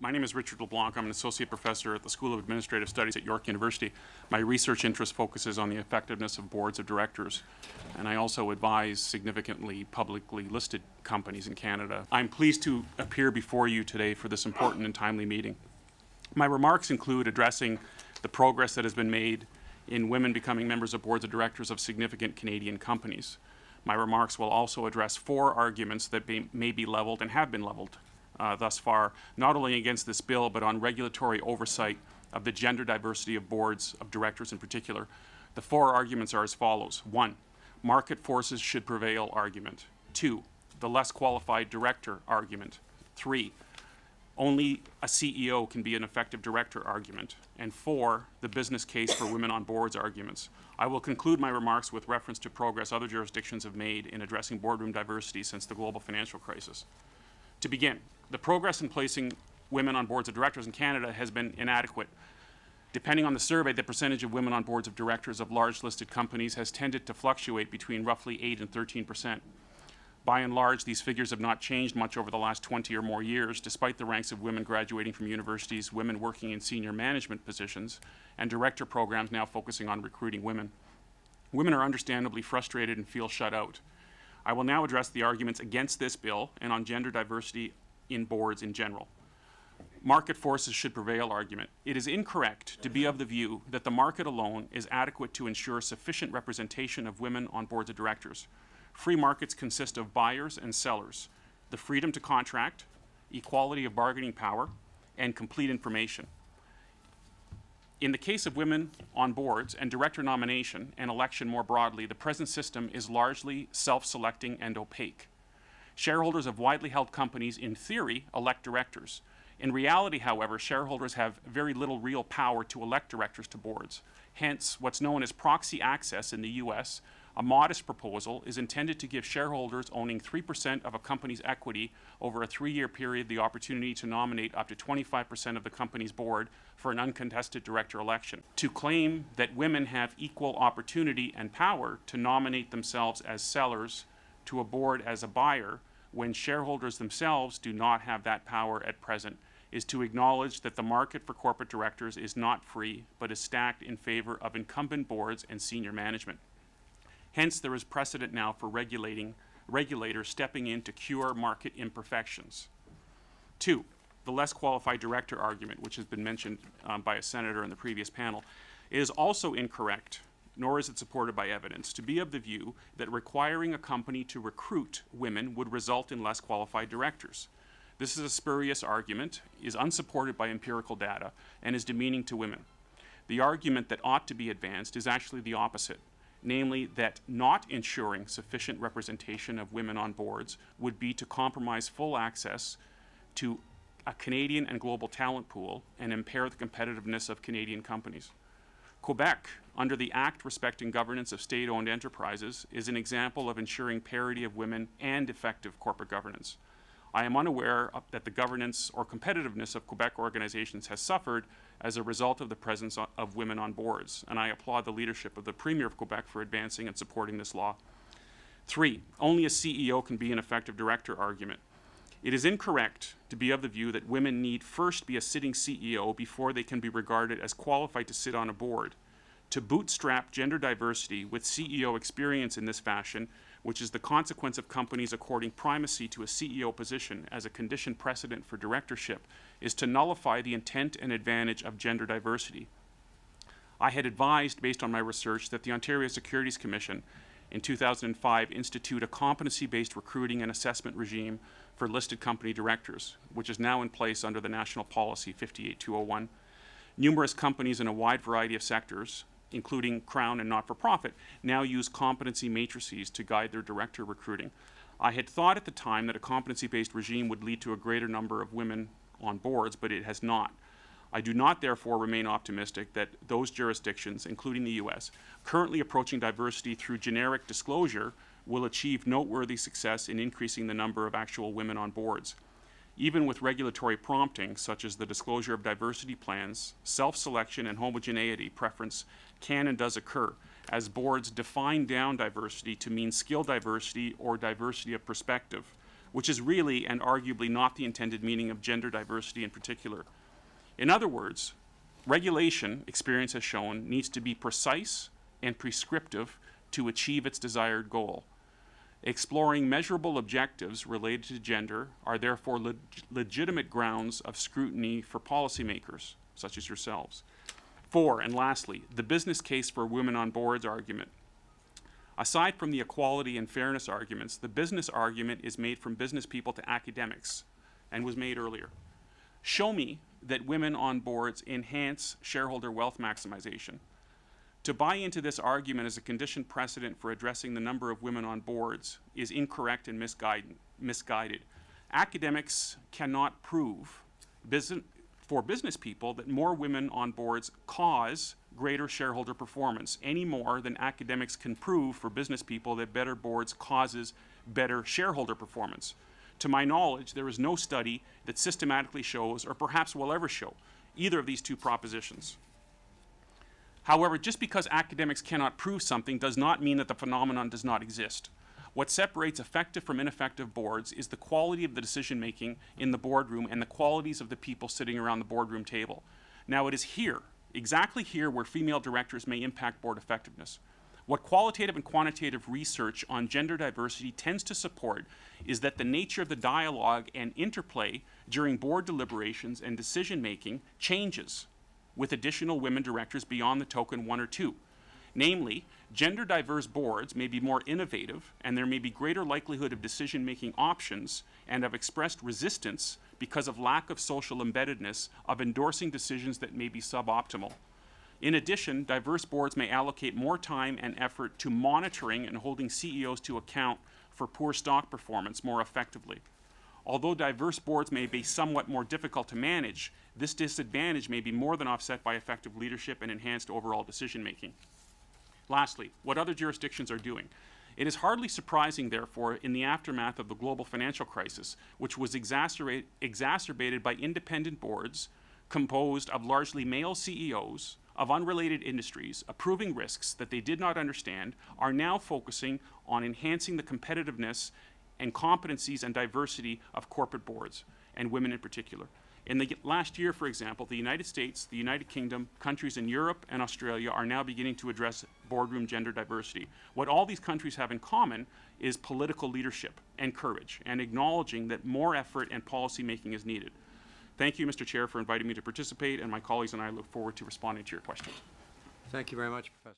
My name is Richard Leblanc. I'm an associate professor at the School of Administrative Studies at York University. My research interest focuses on the effectiveness of boards of directors, and I also advise significantly publicly listed companies in Canada. I'm pleased to appear before you today for this important and timely meeting. My remarks include addressing the progress that has been made in women becoming members of boards of directors of significant Canadian companies. My remarks will also address 4 arguments that may be leveled and have been leveled thus far, not only against this bill, but on regulatory oversight of the gender diversity of boards of directors in particular. The 4 arguments are as follows. 1, market forces should prevail argument. 2, the less qualified director argument. 3, only a CEO can be an effective director argument. And 4, the business case for women on boards arguments. I will conclude my remarks with reference to progress other jurisdictions have made in addressing boardroom diversity since the global financial crisis. To begin, the progress in placing women on boards of directors in Canada has been inadequate. Depending on the survey, the percentage of women on boards of directors of large listed companies has tended to fluctuate between roughly 8 and 13%. By and large, these figures have not changed much over the last 20 or more years, despite the ranks of women graduating from universities, women working in senior management positions, and director programs now focusing on recruiting women. Women are understandably frustrated and feel shut out. I will now address the arguments against this bill and on gender diversity in boards in general. Market forces should prevail argument. It is incorrect to be of the view that the market alone is adequate to ensure sufficient representation of women on boards of directors. Free markets consist of buyers and sellers, the freedom to contract, equality of bargaining power, and complete information. In the case of women on boards and director nomination and election more broadly, the present system is largely self-selecting and opaque. Shareholders of widely held companies, in theory, elect directors. In reality, however, shareholders have very little real power to elect directors to boards. Hence, what's known as proxy access in the U.S., a modest proposal, is intended to give shareholders owning 3% of a company's equity over a 3-year period the opportunity to nominate up to 25% of the company's board for an uncontested director election. To claim that women have equal opportunity and power to nominate themselves as sellers to a board as a buyer when shareholders themselves do not have that power at present is to acknowledge that the market for corporate directors is not free, but is stacked in favor of incumbent boards and senior management. Hence, there is precedent now for regulators stepping in to cure market imperfections. 2, the less qualified director argument, which has been mentioned by a senator in the previous panel, is also incorrect, nor is it supported by evidence, to be of the view that requiring a company to recruit women would result in less qualified directors. This is a spurious argument, is unsupported by empirical data, and is demeaning to women. The argument that ought to be advanced is actually the opposite, namely that not ensuring sufficient representation of women on boards would be to compromise full access to a Canadian and global talent pool and impair the competitiveness of Canadian companies. Quebec, under the Act respecting governance of state-owned enterprises, is an example of ensuring parity of women and effective corporate governance. I am unaware that the governance or competitiveness of Quebec organizations has suffered as a result of the presence of women on boards, and I applaud the leadership of the Premier of Quebec for advancing and supporting this law. 3, only a CEO can be an effective director argument. It is incorrect to be of the view that women need first be a sitting CEO before they can be regarded as qualified to sit on a board. To bootstrap gender diversity with CEO experience in this fashion, which is the consequence of companies according primacy to a CEO position as a conditioned precedent for directorship, is to nullify the intent and advantage of gender diversity. I had advised, based on my research, that the Ontario Securities Commission in 2005 institute a competency-based recruiting and assessment regime for listed company directors, which is now in place under the National Policy 58201. Numerous companies in a wide variety of sectors, including Crown and not-for-profit, now use competency matrices to guide their director recruiting. I had thought at the time that a competency-based regime would lead to a greater number of women on boards, but it has not. I do not, therefore, remain optimistic that those jurisdictions, including the U.S., currently approaching diversity through generic disclosure will achieve noteworthy success in increasing the number of actual women on boards. Even with regulatory prompting, such as the disclosure of diversity plans, self-selection and homogeneity preference can and does occur, as boards define down diversity to mean skill diversity or diversity of perspective, which is really and arguably not the intended meaning of gender diversity in particular. In other words, regulation, experience has shown, needs to be precise and prescriptive to achieve its desired goal. Exploring measurable objectives related to gender are therefore legitimate grounds of scrutiny for policymakers, such as yourselves. 4, and lastly, the business case for women on boards argument. Aside from the equality and fairness arguments, the business argument is made from business people to academics, and was made earlier. Show me that women on boards enhance shareholder wealth maximization. To buy into this argument as a conditioned precedent for addressing the number of women on boards is incorrect and misguided. Academics cannot prove for business people that more women on boards cause greater shareholder performance, any more than academics can prove for business people that better boards causes better shareholder performance. To my knowledge, there is no study that systematically shows, or perhaps will ever show, either of these two propositions. However, just because academics cannot prove something does not mean that the phenomenon does not exist. What separates effective from ineffective boards is the quality of the decision-making in the boardroom and the qualities of the people sitting around the boardroom table. Now, it is here, exactly here, where female directors may impact board effectiveness. What qualitative and quantitative research on gender diversity tends to support is that the nature of the dialogue and interplay during board deliberations and decision-making changes with additional women directors beyond the token 1 or 2. Namely, gender-diverse boards may be more innovative, and there may be greater likelihood of decision-making options and of expressed resistance because of lack of social embeddedness of endorsing decisions that may be suboptimal. In addition, diverse boards may allocate more time and effort to monitoring and holding CEOs to account for poor stock performance more effectively. Although diverse boards may be somewhat more difficult to manage, this disadvantage may be more than offset by effective leadership and enhanced overall decision-making. Lastly, what other jurisdictions are doing. It is hardly surprising, therefore, in the aftermath of the global financial crisis, which was exacerbated by independent boards composed of largely male CEOs of unrelated industries approving risks that they did not understand, are now focusing on enhancing the competitiveness and competencies and diversity of corporate boards, and women in particular. In the last year, for example, the United States, the United Kingdom, countries in Europe and Australia are now beginning to address boardroom gender diversity. What all these countries have in common is political leadership and courage, and acknowledging that more effort and policy making is needed. Thank you, Mr. Chair, for inviting me to participate, and my colleagues and I look forward to responding to your questions. Thank you very much, Professor.